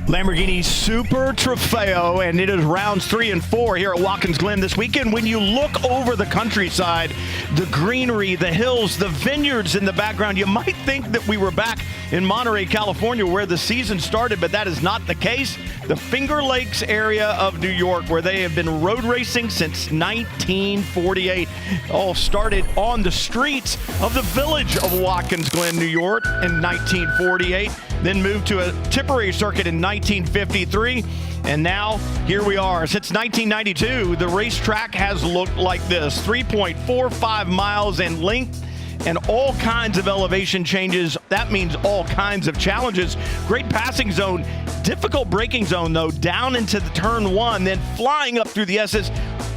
Lamborghini Super Trofeo, and it is rounds 3 and 4 here at Watkins Glen this weekend. When you look over the countryside, the greenery, the hills, the vineyards in the background, you might think that we were back in Monterey, California, where the season started, but that is not the case. The Finger Lakes area of New York, where they have been road racing since 1948, all started on the streets of the village of Watkins Glen, New York in 1948, then moved to a Tipperary circuit in 1953, and now here we are. Since 1992, the racetrack has looked like this: 3.45 miles in length and all kinds of elevation changes. That means all kinds of challenges. Great passing zone, difficult braking zone though, down into the turn 1, then flying up through the S's,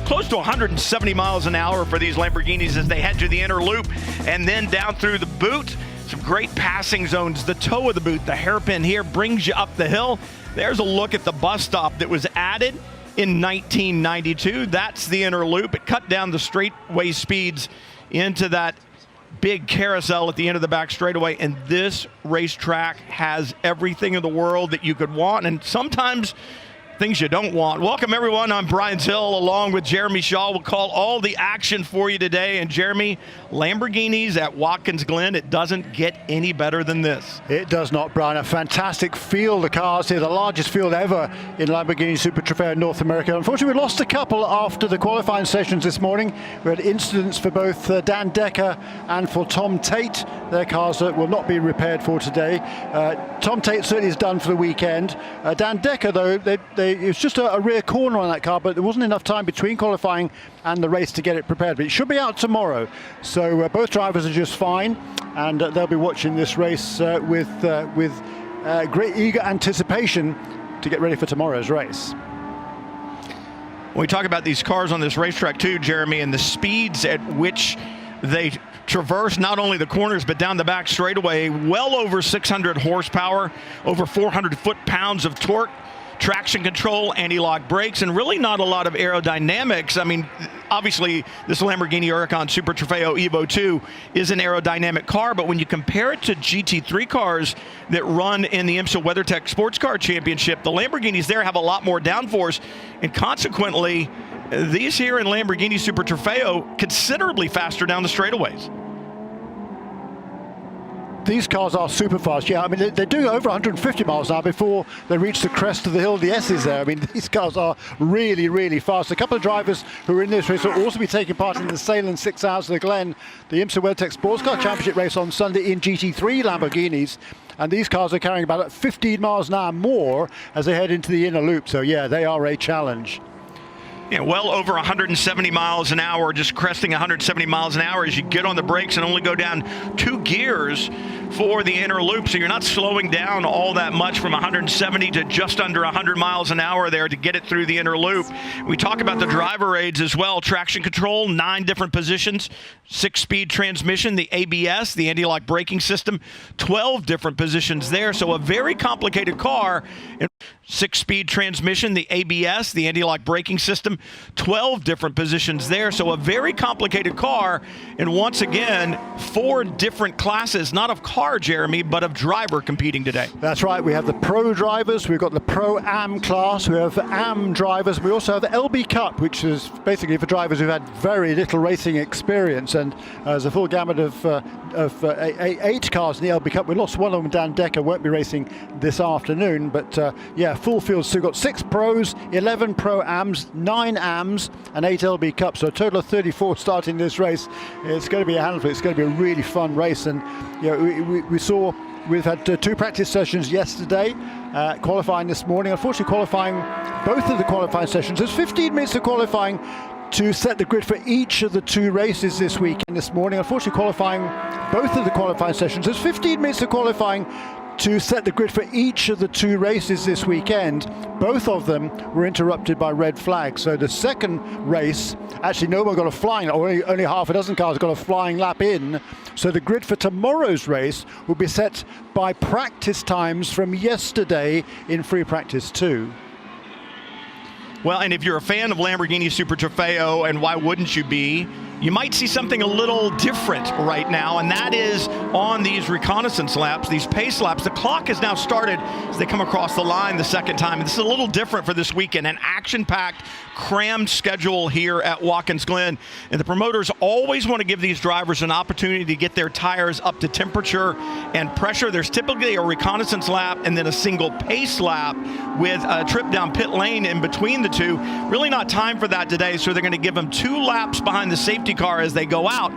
close to 170 miles an hour for these Lamborghinis as they head to the inner loop, and then down through the boot. Some great passing zones. The toe of the boot, the hairpin here, brings you up the hill. There's a look at the bus stop that was added in 1992. That's the inner loop. It cut down the straightaway speeds into that big carousel at the end of the back straightaway, and this racetrack has everything in the world that you could want, and sometimes things you don't want. Welcome everyone, I'm Brian Till along with Jeremy Shaw. We'll call all the action for you today. And Jeremy, Lamborghinis at Watkins Glen, it doesn't get any better than this. It does not, Brian. A fantastic field of cars here, the largest field ever in Lamborghini Super Trofeo in North America. Unfortunately, we lost a couple after the qualifying sessions this morning. We had incidents for both Dan Decker and for Tom Tate. Their cars will not be repaired for today. Tom Tate certainly is done for the weekend. Dan Decker, though, it was just a rear corner on that car, but there wasn't enough time between qualifying and the race to get it prepared. But it should be out tomorrow. So both drivers are just fine, and they'll be watching this race with great eager anticipation to get ready for tomorrow's race. When we talk about these cars on this racetrack too, Jeremy, and the speeds at which they traverse not only the corners but down the back straightaway, well over 600 horsepower, over 400 foot-pounds of torque, traction control, anti-lock brakes, and really not a lot of aerodynamics. I mean, obviously, this Lamborghini Huracan Super Trofeo Evo 2 is an aerodynamic car, but when you compare it to GT3 cars that run in the IMSA WeatherTech Sports Car Championship, the Lamborghinis there have a lot more downforce, and consequently, these here in Lamborghini Super Trofeo considerably faster down the straightaways. These cars are super fast. Yeah, I mean, they're doing over 150 miles now before they reach the crest of the hill, the S's there. I mean, these cars are really, really fast. A couple of drivers who are in this race will also be taking part in the Salem 6 Hours of the Glen, the IMSA WeatherTech Sports Car Championship race on Sunday in GT3 Lamborghinis. And these cars are carrying about 15 miles an hour more as they head into the inner loop. So, yeah, they are a challenge. Yeah, well over 170 miles an hour, just cresting 170 miles an hour as you get on the brakes and only go down 2 gears for the inner loop. So you're not slowing down all that much from 170 to just under 100 miles an hour there to get it through the inner loop. We talk about the driver aids as well. Traction control, 9 different positions, 6-speed transmission, the ABS, the anti-lock braking system, 12 different positions there. So a very complicated car. 6-speed transmission, the ABS, the anti-lock braking system, 12 different positions there. So a very complicated car. And once again, 4 different classes, not of car, Jeremy, but of driver competing today. That's right. We have the pro drivers. We've got the Pro-Am class. We have Am drivers. We also have the LB Cup, which is basically for drivers who've had very little racing experience. And there's a full gamut of 8 cars in the LB Cup. We lost one of them. Dan Decker won't be racing this afternoon. But yeah, full field. So we've got 6 pros, 11 Pro-Ams, 9 Ams, and 8 LB Cups. So a total of 34 starting this race. It's going to be a handful. It's going to be a really fun race. And you know, we've had 2 practice sessions yesterday, qualifying this morning. Unfortunately, qualifying, both of the qualifying sessions, there's 15 minutes of qualifying to set the grid for each of the 2 races this weekend this morning. Unfortunately, qualifying, both of the qualifying sessions, there's 15 minutes of qualifying to set the grid for each of the 2 races this weekend. Both of them were interrupted by red flags. So the second race, actually no one got a flying, or only half a dozen cars got a flying lap in. So the grid for tomorrow's race will be set by practice times from yesterday in free practice 2. Well, and if you're a fan of Lamborghini Super Trofeo, and why wouldn't you be, you might see something a little different right now, and that is on these reconnaissance laps, these pace laps. The clock has now started as they come across the line the second time. And this is a little different for this weekend, an action-packed, crammed schedule here at Watkins Glen. And the promoters always want to give these drivers an opportunity to get their tires up to temperature and pressure. There's typically a reconnaissance lap and then a single pace lap with a trip down pit lane in between the two. Really not time for that today, so they're going to give them 2 laps behind the safety car as they go out.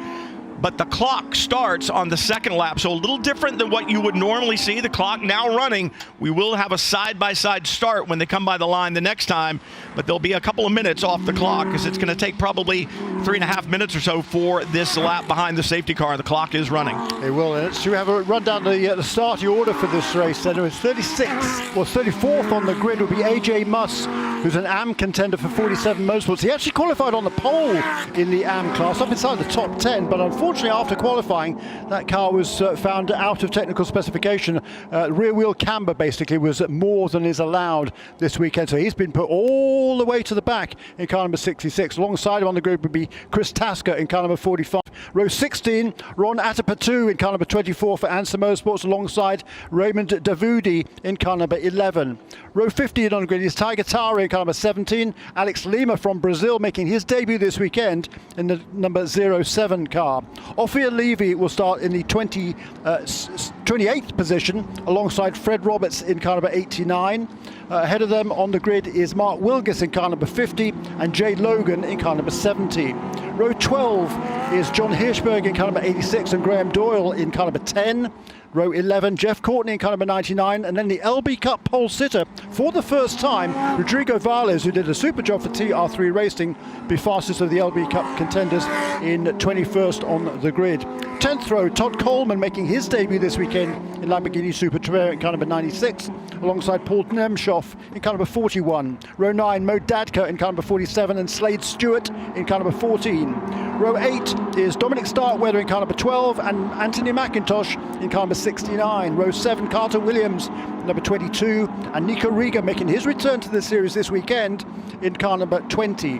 But the clock starts on the second lap, so a little different than what you would normally see. The clock now running. We will have a side-by-side start when they come by the line the next time, but there'll be a couple of minutes off the clock because it's going to take probably 3.5 minutes or so for this lap behind the safety car. The clock is running. It will. So we have a run down the starting order for this race. Then it was 34th on the grid will be AJ Muss, who's an AM contender for 47 Motorsports. He actually qualified on the pole in the AM class, up inside the top 10, but unfortunately after qualifying, that car was found out of technical specification. Rear wheel camber basically was more than is allowed this weekend, so he's been put all the way to the back in car number 66. Alongside him on the grid would be Chris Tasker in car number 45. Row 16, Ron Atapatu in car number 24 for Ansa Motorsports, alongside Raymond Davudi in car number 11. Row 15 on the grid is Tiger Tara in car number 17. Alex Lima from Brazil making his debut this weekend in the number 07 car. Ophir Levy will start in the 28th position alongside Fred Roberts in car number 89. Ahead of them on the grid is Mark Wilgus in car number 50 and Jay Logan in car number 70. Row 12 is John Hirschberg in car number 86 and Graham Doyle in car number 10. Row 11, Jeff Courtney in car number 99, and then the LB Cup pole sitter for the first time, Rodrigo Valles, who did a super job for TR3 Racing, be fastest of the LB Cup contenders in 21st on the grid. 10th row, Todd Coleman making his debut this weekend in Lamborghini Super Trofeo in car number 96, alongside Paul Nemshoff in car number 41. Row 9, Mo Dadka in car number 47 and Slade Stewart in car number 14. Row 8 is Dominic Starkweather in car number 12 and Anthony McIntosh in car number 69. Row 7, Carter Williams, number 22, and Nico Riga making his return to the series this weekend in car number 20.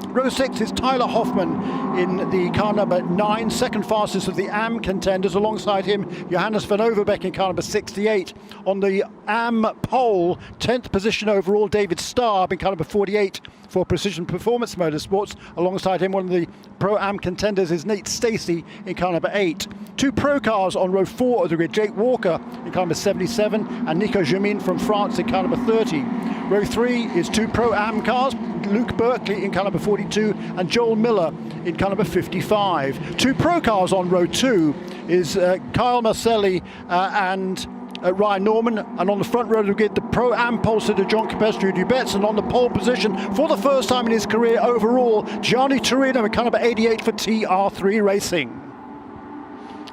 Row 6 is Tyler Hoffman in the car number 9, second fastest of the AM contenders. Alongside him, Johannes van Overbeek in car number 68. On the AM pole, 10th position overall, David Starb in car number 48 for Precision Performance Motorsports. Alongside him, one of the Pro-Am contenders is Nate Stacey in car number 8. 2 pro cars on row 4 of the grid, Jake Walker in car number 77 and Nico Jamin from France in car number 30. Row 3 is 2 Pro-Am cars, Luke Berkeley in car number 42 and Joel Miller in car number 55. 2 pro cars on row 2 is Kyle Marcelli and Ryan Norman, and on the front row we get the Pro-Am pole sitter John Capestri Dubets, and on the pole position for the first time in his career overall, Gianni Torino in car number 88 for TR3 Racing.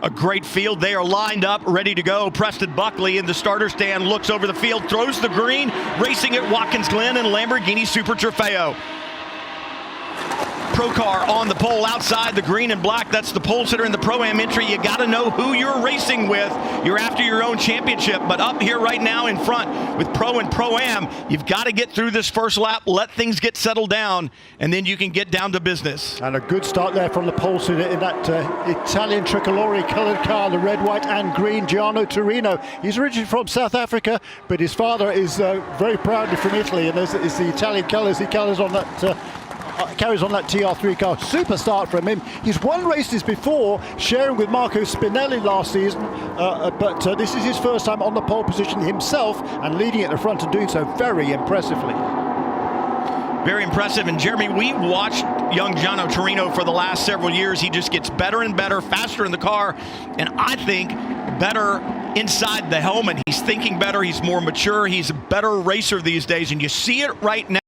A great field. They are lined up, ready to go. Preston Buckley in the starter stand, looks over the field, throws the green, racing at Watkins Glen and Lamborghini Super Trofeo. Pro car on the pole outside the green and black. That's the pole sitter in the Pro-Am entry. You got to know who you're racing with. You're after your own championship, but up here right now in front with Pro and Pro-Am, you've got to get through this first lap, let things get settled down, and then you can get down to business. And a good start there from the pole sitter in that Italian tricolore colored car, the red, white and green, Gianni Torino. He's originally from South Africa, but his father is very proudly from Italy, and it's the Italian colors he carries on that TR3 car. Super start from him. He's won races before, sharing with Marco Spinelli last season, but this is his first time on the pole position himself and leading at the front and doing so very impressively. Very impressive. And Jeremy, we watched young Gianni Torino for the last several years. He just gets better and better, faster in the car, and I think better inside the helmet. He's thinking better. He's more mature. He's a better racer these days, and you see it right now.